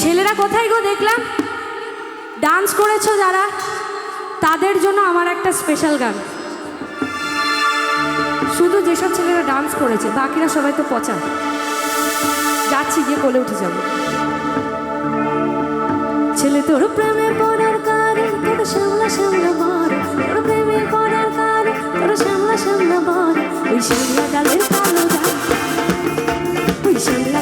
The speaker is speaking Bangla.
ছেলেরা কোথায় গো দেখলাম? ডান্স করেছো যারা, তাদের জন্য আমার একটা স্পেশাল গান। শুধু যেসব ছেলেরা ডান্স করেছে, বাকিরা সবাই তো পচা। যাচ্ছি, গিয়ে কোলে উঠে যাব। ছেলে তোর প্রেমে পড়ার কারণ তোর সামলা সামলা বর, তোর প্রেমে পড়ার কারণ তোর সামলা সামলা বর। ওই সামলা ডালের কালো দাগ, ওই সামলা